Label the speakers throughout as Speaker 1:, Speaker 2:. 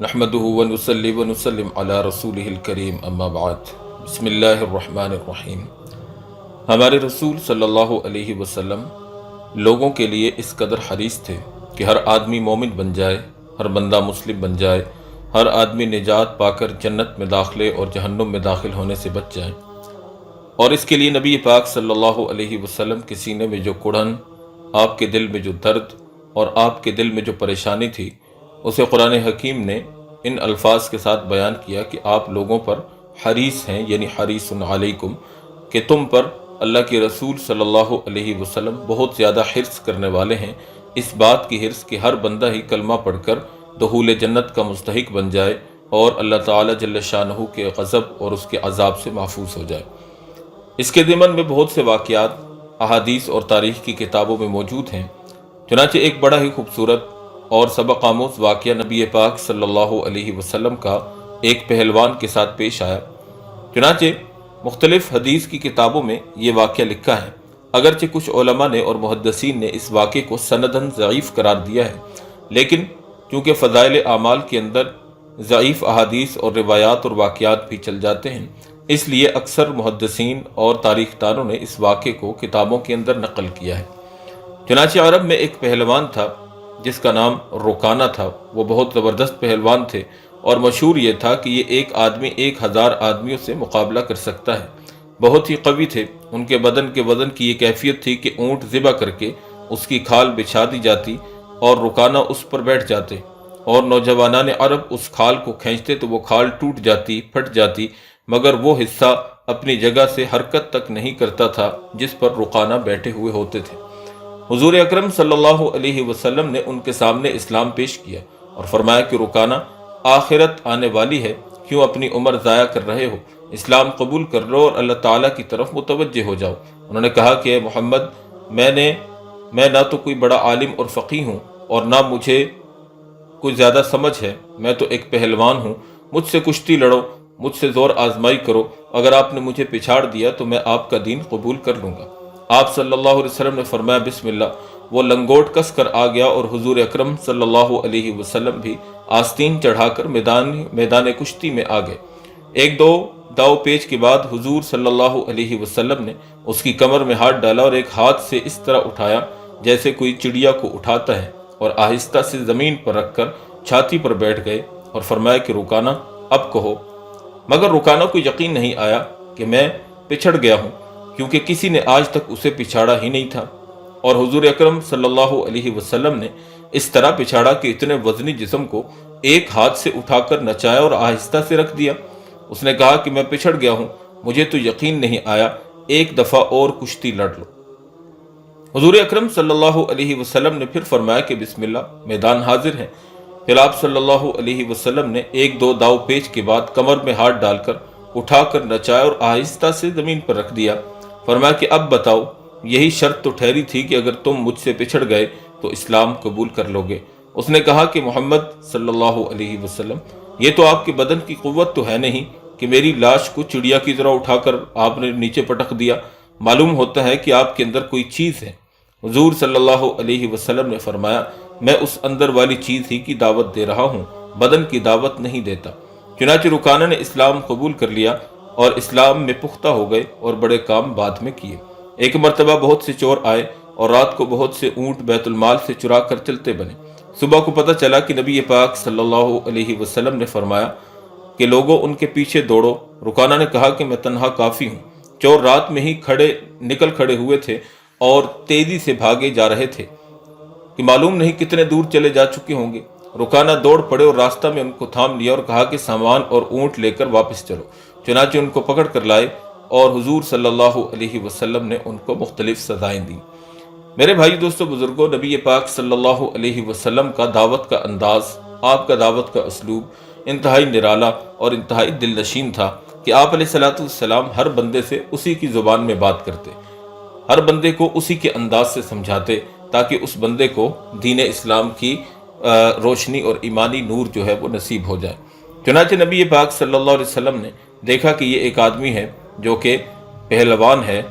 Speaker 1: نحمده ونصلي ونسلم على رسوله الکریم اما بعد بسم اللہ الرحمن الرحیم۔ ہمارے رسول صلی اللہ علیہ وسلم لوگوں کے لیے اس قدر حریص تھے کہ ہر آدمی مومن بن جائے، ہر بندہ مسلم بن جائے، ہر آدمی نجات پا کر جنت میں داخلے اور جہنم میں داخل ہونے سے بچ جائے۔ اور اس کے لیے نبی پاک صلی اللہ علیہ وسلم کے سینے میں جو کڑھن، آپ کے دل میں جو درد اور آپ کے دل میں جو پریشانی تھی، اسے قرآن حکیم نے ان الفاظ کے ساتھ بیان کیا کہ آپ لوگوں پر حریص ہیں، یعنی حریص علیکم، کہ تم پر اللہ کے رسول صلی اللہ علیہ وسلم بہت زیادہ حرص کرنے والے ہیں، اس بات کی حرص کہ ہر بندہ ہی کلمہ پڑھ کر دخول جنت کا مستحق بن جائے اور اللہ تعالی جل شانہ کے غضب اور اس کے عذاب سے محفوظ ہو جائے۔ اس کے ضمن میں بہت سے واقعات احادیث اور تاریخ کی کتابوں میں موجود ہیں۔ چنانچہ ایک بڑا ہی خوبصورت اور سبق آموز واقعہ نبی پاک صلی اللہ علیہ وسلم کا ایک پہلوان کے ساتھ پیش آیا۔ چنانچہ مختلف حدیث کی کتابوں میں یہ واقعہ لکھا ہے، اگرچہ کچھ علماء نے اور محدثین نے اس واقعے کو سنداً ضعیف قرار دیا ہے، لیکن چونکہ فضائل اعمال کے اندر ضعیف احادیث اور روایات اور واقعات بھی چل جاتے ہیں، اس لیے اکثر محدثین اور تاریخ دانوں نے اس واقعے کو کتابوں کے اندر نقل کیا ہے۔ چنانچہ عرب میں ایک پہلوان تھا جس کا نام رکانہ تھا۔ وہ بہت زبردست پہلوان تھے اور مشہور یہ تھا کہ یہ ایک آدمی 1000 آدمیوں سے مقابلہ کر سکتا ہے۔ بہت ہی قوی تھے۔ ان کے بدن کے وزن کی یہ کیفیت تھی کہ اونٹ ذبح کر کے اس کی کھال بچھا دی جاتی اور رکانہ اس پر بیٹھ جاتے، اور نوجوانان عرب اس کھال کو کھینچتے تو وہ کھال ٹوٹ جاتی، پھٹ جاتی، مگر وہ حصہ اپنی جگہ سے حرکت تک نہیں کرتا تھا جس پر رکانہ بیٹھے ہوئے ہوتے تھے۔ حضور اکرم صلی اللہ علیہ وسلم نے ان کے سامنے اسلام پیش کیا اور فرمایا کہ رکانہ، آخرت آنے والی ہے، کیوں اپنی عمر ضائع کر رہے ہو؟ اسلام قبول کر لو اور اللہ تعالیٰ کی طرف متوجہ ہو جاؤ۔ انہوں نے کہا کہ اے محمد، میں نہ تو کوئی بڑا عالم اور فقیہ ہوں اور نہ مجھے کوئی زیادہ سمجھ ہے، میں تو ایک پہلوان ہوں، مجھ سے کشتی لڑو، مجھ سے زور آزمائی کرو، اگر آپ نے مجھے پچھاڑ دیا تو میں آپ کا دین قبول کر لوں گا۔ آپ صلی اللہ علیہ وسلم نے فرمایا بسم اللہ۔ وہ لنگوٹ کس کر آ گیا اور حضور اکرم صلی اللہ علیہ وسلم بھی آستین چڑھا کر میدان کشتی میں آ گئے۔ ایک دو داؤ پیچ کے بعد حضور صلی اللہ علیہ وسلم نے اس کی کمر میں ہاتھ ڈالا اور ایک ہاتھ سے اس طرح اٹھایا جیسے کوئی چڑیا کو اٹھاتا ہے، اور آہستہ سے زمین پر رکھ کر چھاتی پر بیٹھ گئے اور فرمایا کہ رکانہ اب کہو۔ مگر رکانہ کو یقین نہیں آیا کہ میں پچھڑ گیا ہوں، کیونکہ کسی نے آج تک اسے پچھاڑا ہی نہیں تھا، اور حضور اکرم صلی اللہ علیہ وسلم نے اس طرح پچھاڑا کہ اتنے وزنی جسم کو ایک ہاتھ سے اٹھا کر نچایا اور آہستہ سے رکھ دیا۔ اس نے کہا کہ میں پچھڑ گیا ہوں، مجھے تو یقین نہیں آیا، ایک دفعہ اور کشتی لڑ لو۔ حضور اکرم صلی اللہ علیہ وسلم نے پھر فرمایا کہ بسم اللہ، میدان حاضر ہے۔ پھر آپ صلی اللہ علیہ وسلم نے ایک دو داؤ پیچ کے بعد کمر میں ہاتھ ڈال کر اٹھا کر نچایا اور آہستہ سے زمین پر رکھ دیا۔ فرمایا کہ اب بتاؤ، یہی شرط تو ٹھہری تھی کہ اگر تم مجھ سے پچھڑ گئے تو اسلام قبول کر لو گے۔ اس نے کہا کہ محمد صلی اللہ علیہ وسلم، یہ تو آپ کے بدن کی قوت تو ہے نہیں کہ میری لاش کو چڑیا کی طرح اٹھا کر آپ نے نیچے پٹک دیا، معلوم ہوتا ہے کہ آپ کے اندر کوئی چیز ہے۔ حضور صلی اللہ علیہ وسلم نے فرمایا میں اس اندر والی چیز ہی کی دعوت دے رہا ہوں، بدن کی دعوت نہیں دیتا۔ چنانچہ رکانہ نے اسلام قبول کر لیا اور اسلام میں پختہ ہو گئے اور بڑے کام بعد میں کیے۔ ایک مرتبہ بہت سے چور آئے اور رات کو بہت سے اونٹ بیت المال سے چرا کر چلتے بنے۔ صبح کو پتہ چلا کہ نبی پاک صلی اللہ علیہ وسلم نے فرمایا کہ لوگوں ان کے پیچھے دوڑو۔ رکانہ نے کہا کہ میں تنہا کافی ہوں۔ چور رات میں ہی نکل کھڑے ہوئے تھے اور تیزی سے بھاگے جا رہے تھے کہ معلوم نہیں کتنے دور چلے جا چکے ہوں گے۔ رکانہ دوڑ پڑے اور راستہ میں ان کو تھام لیا اور کہا کہ سامان اور اونٹ لے کر واپس چلو۔ چنانچہ ان کو پکڑ کر لائے اور حضور صلی اللہ علیہ وسلم نے ان کو مختلف سزائیں دیں۔ میرے بھائی دوستو بزرگوں، نبی پاک صلی اللہ علیہ وسلم کا دعوت کا انداز، آپ کا دعوت کا اسلوب انتہائی نرالا اور انتہائی دل نشین تھا کہ آپ علیہ السلام ہر بندے سے اسی کی زبان میں بات کرتے، ہر بندے کو اسی کے انداز سے سمجھاتے تاکہ اس بندے کو دین اسلام کی روشنی اور ایمانی نور جو ہے وہ نصیب ہو جائے۔ چنانچہ نبی پاک صلی اللہ علیہ وسلم نے دیکھا کہ یہ ایک آدمی ہے جو کہ پہلوان ہے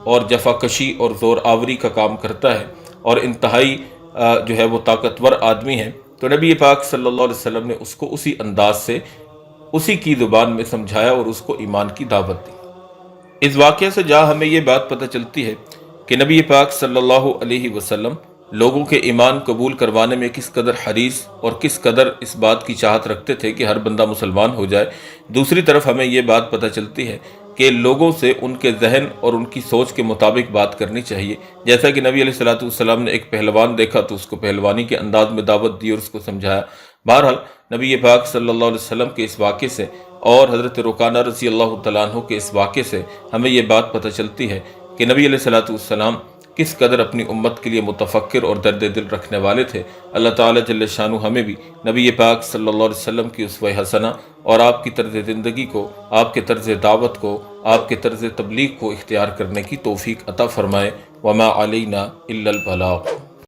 Speaker 1: اور جفاکشی اور زور آوری کا کام کرتا ہے اور انتہائی جو ہے وہ طاقتور آدمی ہے، تو نبی پاک صلی اللہ علیہ وسلم نے اس کو اسی انداز سے اسی کی زبان میں سمجھایا اور اس کو ایمان کی دعوت دی۔ اس واقعے سے جہاں ہمیں یہ بات پتہ چلتی ہے کہ نبی پاک صلی اللہ علیہ وسلم لوگوں کے ایمان قبول کروانے میں کس قدر حریص اور کس قدر اس بات کی چاہت رکھتے تھے کہ ہر بندہ مسلمان ہو جائے، دوسری طرف ہمیں یہ بات پتہ چلتی ہے کہ لوگوں سے ان کے ذہن اور ان کی سوچ کے مطابق بات کرنی چاہیے۔ جیسا کہ نبی علیہ السلام نے ایک پہلوان دیکھا تو اس کو پہلوانی کے انداز میں دعوت دی اور اس کو سمجھایا۔ بہرحال نبی پاک صلی اللہ علیہ وسلم کے اس واقعے سے اور حضرت رکانہ رضی اللہ تعالیٰ عنہ کے اس واقعے سے ہمیں یہ بات پتہ چلتی ہے کہ نبی علیہ السلام کس قدر اپنی امت کے لیے متفکر اور درد دل رکھنے والے تھے۔ اللہ تعالیٰ جل شانہ ہمیں بھی نبی پاک صلی اللہ علیہ وسلم کی اسوہ حسنہ اور آپ کی طرز زندگی کو، آپ کے طرز دعوت کو، آپ کے طرز تبلیغ کو اختیار کرنے کی توفیق عطا فرمائے۔ وما علینا الا البلاغ۔